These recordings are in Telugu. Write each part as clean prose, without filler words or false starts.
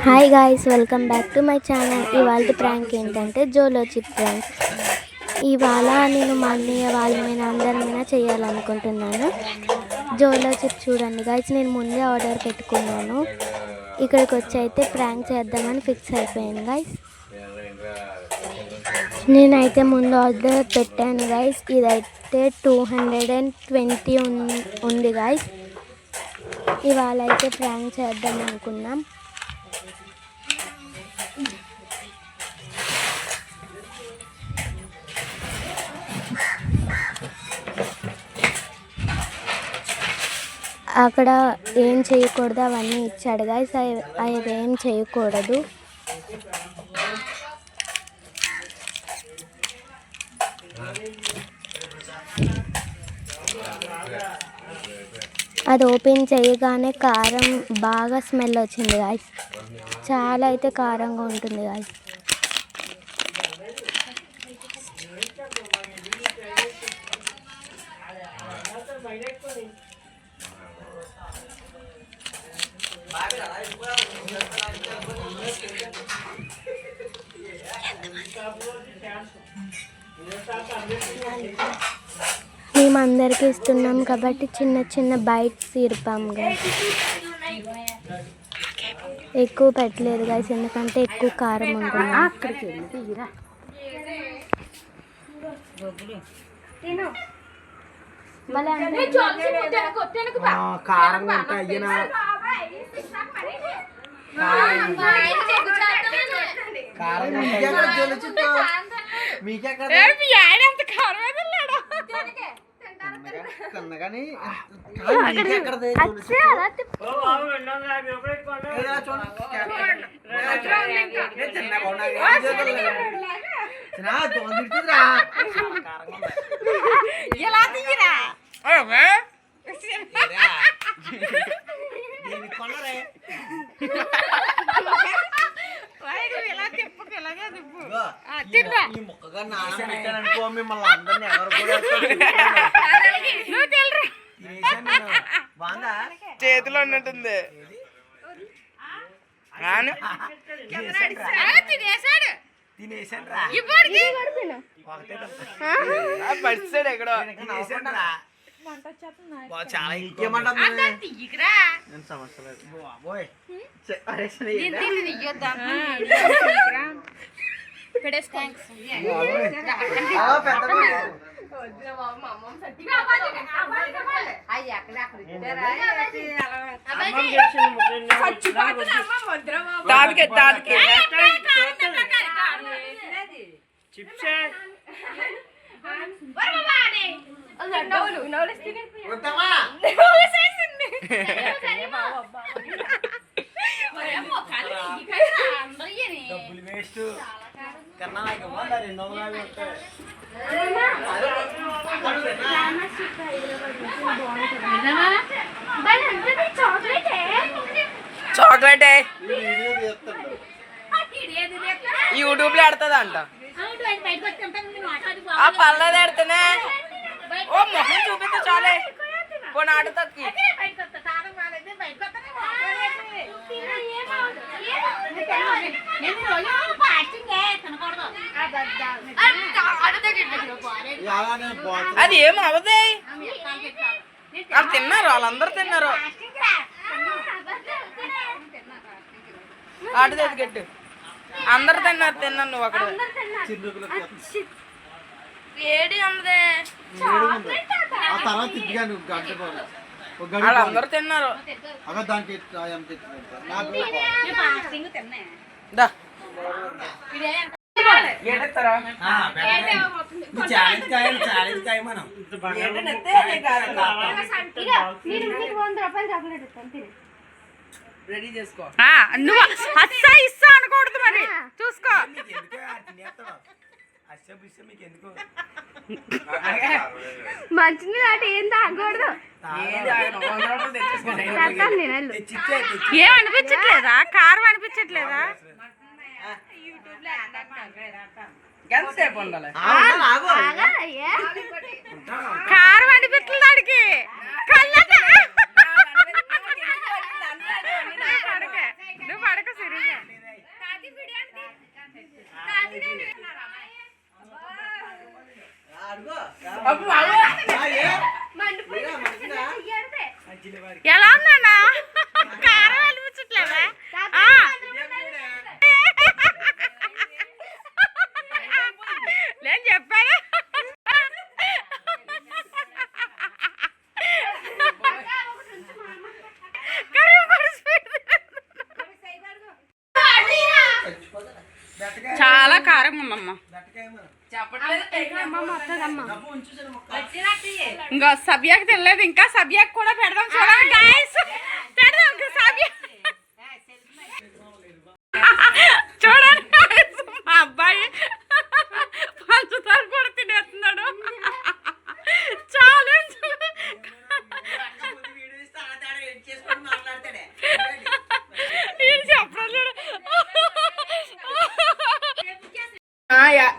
Hi guys, welcome back to my channel. ఇవాళ ప్రాంక్ ఏంటంటే జోలో చిప్ ప్రాంక్. ఇవాళ నేను మా అన్నయ్య వాళ్ళ మీద అందరి మీద చేయాలనుకుంటున్నాను. జోలో చిప్ చూడండి గాయ్స్, నేను ముందే ఆర్డర్ పెట్టుకున్నాను. ఇక్కడికి వచ్చి అయితే ప్రాంక్ చేద్దామని ఫిక్స్ అయిపోయాను గాయ్స్. నేనైతే ముందు ఆర్డర్ పెట్టాను గాయ్స్. ఇదైతే 220 ఉంది గాయ్స్. ఇవాళ అయితే ప్రాంక్ చేద్దాం అనుకున్నాం. అక్కడ ఏం చేయకూడదు అవన్నీ ఇచ్చాడు గాయ్స్. అవి ఏం చేయకూడదు. అది ఓపెన్ చేయగానే కారం బాగా స్మెల్ వచ్చింది గాయ్స్. చాలా అయితే కారంగా ఉంటుంది గాయ్స్. మేము అందరికి ఇస్తున్నాం కాబట్టి చిన్న చిన్న బైట్స్ ఇరుపాం గాయ్స్. ఎక్కువ పెట్టలేదు గాయ్స్, ఎందుకంటే ఎక్కువ కారం ఉంటుంది. చేతిలో ఉన్నట్టుంది. పడిసాడు ఎక్కడో. చాలా చాక్లెట్ యూట్యూబ్ లో ఆడుతుందంట. ఆ పర్లేదు ఆడితేనే ఓ మొహం చూపిస్తే చాలే పోనీ ఆడుతుంది. అది ఏం అవదే. వాళ్ళు తిన్నారు, వాళ్ళందరూ తిన్నారు. ఆడుతుంది గట్టు, అందరు తిన్నాను నువ్వు అక్కడ ఏడి అన్నదే. వాళ్ళందరూ తిన్నారు. నువ్వు అస్సా ఇస్తా అనకూడదు, మరి చూసుకో. మంచిది దాటి ఏం తాగకూడదు. ఏం అనిపించట్లేదా? కారం అనిపించట్లేదా? కారం అనిపించలేదు దానికి. కళ్ళ పడక సిరీగా ఎలా ఉందన్నా కారం అనిపించట్లేదా నేను చెప్పాను చాలా కారం ఉందమ్మా ఇంకా సబ్యాకి తినలేదు ఇంకా సబ్యాకి కూడా పెడదాం చూడండి గాయ్స్ పెడదాం ఇంకా సబ్యా చూడండి guys, మా అబ్బాయి పంచదార కూడా తినేస్తున్నాడు ఛాలెంజ్ చెప్పడం చూడు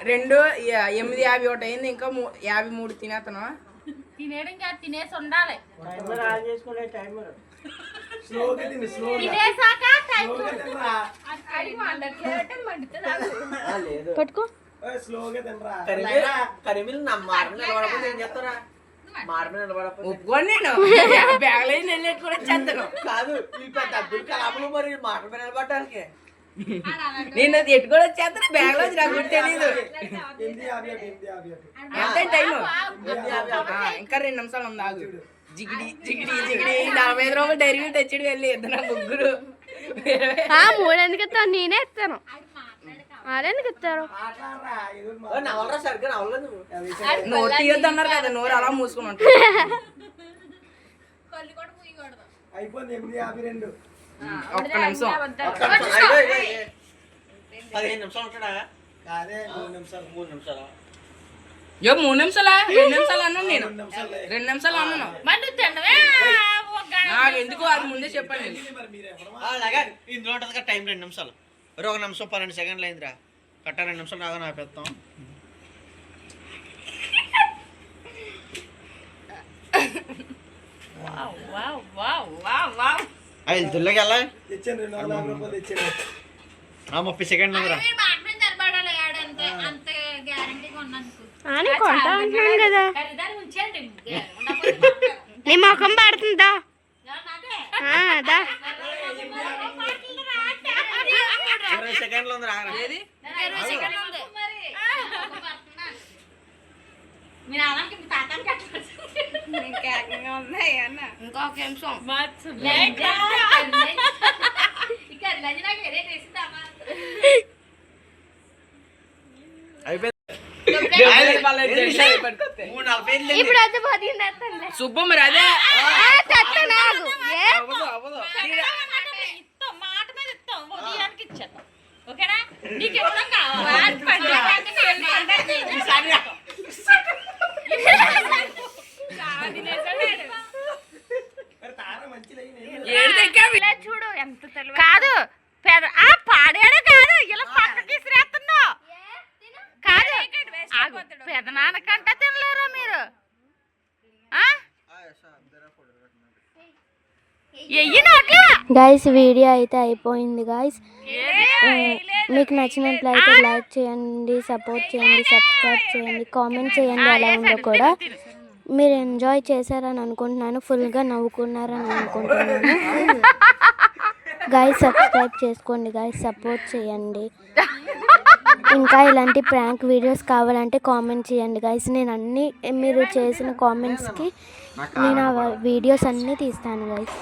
2:8:51 అయింది ఇంకా 53 తినేతను తినేయడం కాదు తినేసి ఉండాలి పట్టుకో ఒప్పుకోండి నేను బ్యాగ్లో వెళ్ళి కూడా చేస్తాను కాదు మరి మాట నిలబడటానికి నేను ఎటు కూడా వచ్చేస్తాను బ్యాగ్ లో నాకు కూడా తెలీదు ఎంత టైం ఇంకా 2 నిమిషాలు ఉంది ఆగు జిగిడి జిగిడి జిగిడి 45 రూపాయలు డైరీ తెచ్చుడు వెళ్ళి ఇద్దరు ముగ్గురు 3 ఎందుకు ఇస్తాను నేనే ఇస్తాను ఎందుకు ఇస్తారు నోరు తీయొద్దు అన్నారు కదా నోరు అలా మూసుకుని ఉంటారు అయిపోయింది 8:52 ఒక్క నిమిషం 15 నిమిషాలు ఉంటాడా అదే 3 నిమిషాలు 3 నిమిషాలు 3 నిమిషాలా 2 నిమిషాలు అన్నాను నేను 2 నిమిషాలు అన్నాను నాకు ఎందుకు అది ముందే చెప్పండి ఇందులో ఉంటుంది కదా టైం 2 నిమిషాలు 1 నిమిషం 12 సెకండ్లు అయిందిరా కట్ట 2 నిమిషాలు రాగా ఆపేస్తాం అది దుల్లకి వెళ్ళా 30 సెకండ్లు ఉందిరా కొంటా అంటున్నాను కదా నీ ముఖం పడుతుందా 20 సెకండ్లు ఉంది రాగా ఏది ఇంకొక నిమిషం ఇప్పుడు అది సుబ్బు మరి అదే మాట మీద ఇస్తాం ఉదయానికి ఇచ్చేద్దాం ఓకేనా నీకు ఇవ్వడం కావాలి చూడు ఎంత తెలివి కాదు పాడాడు కాదు ఇలా పక్కకి విసిరేస్తున్నావు కాదు పెదనాన్నకంటే తినలేరా మీరు గైస్ వీడియో అయితే అయిపోయింది గైస్ మీకు నచ్చినట్లయితే లైక్ చేయండి సపోర్ట్ చేయండి సబ్స్క్రైబ్ చేయండి కామెంట్ చేయండి ఎలా ఉందో కూడా మీరు ఎంజాయ్ చేశారని అనుకుంటున్నాను ఫుల్గా నవ్వుకున్నారని అనుకుంటున్నాను గైస్ సబ్స్క్రైబ్ చేసుకోండి గైస్ సపోర్ట్ చేయండి ఇంకా ఇలాంటి ప్రాంక్ వీడియోస్ కావాలంటే కామెంట్ చేయండి గైస్ నేను అన్నీ మీరు చేసిన కామెంట్స్కి నేను ఆ వీడియోస్ అన్నీ తీస్తాను గైస్